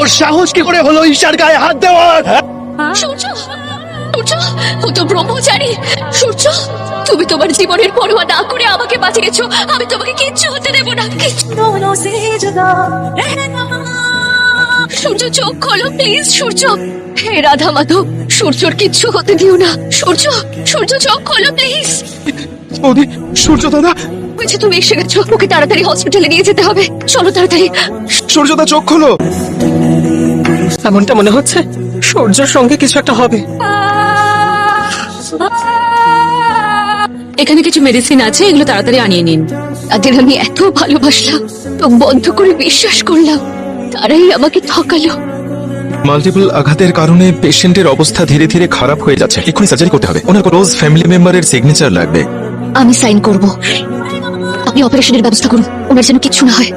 তোর সাহস কি করে হলো ঈশার গায়ে হাত দেওয়ার? সূর্য, সূর্য, ও তো ব্রহ্মচারী। সূর্য, তুমি তোমার জীবনের পরোয়া না করে আমাকে বাঁচিয়েছো। আমি তোমাকে কিচ্ছু হতে দেব না। সূর্য, চোখ খোলো প্লিজ। সূর্য, হে রাধা মাধব, সূর্যর কিচ্ছু হতে দিও না। সূর্য, সূর্য, চোখ খোলো প্লিজ। বৌদি, সূর্য দাদা, বুঝে তুমি এসে গেছো। ওকে তাড়াতাড়ি হসপিটালে নিয়ে যেতে হবে। চলো তাড়াতাড়ি। সূর্যদা চোখ খোলো। এমনটা মনে হচ্ছে সূর্যের সঙ্গে কিছু একটা হবে। এখানে কিছু মেডিসিন আছে, এগুলো তাড়াতাড়ি আনিয়ে নিন। তাদের আমি এত ভালোবাসলাম, তো বন্ধ করে বিশ্বাস করলাম, তারাই আমাকে ঠকালো। মাল্টিপল আঘাতের কারণে পেশেন্টের অবস্থা ধীরে ধীরে খারাপ হয়ে যাচ্ছে। এক্ষুনি সার্জারি করতে হবে। ওনার ক্লোজ ফ্যামিলি মেম্বারের সিগনেচার লাগবে। আমি সাইন করব। আপনি অপারেশনের ব্যবস্থা করুন, ওনার যেন কিচ্ছু না হয়।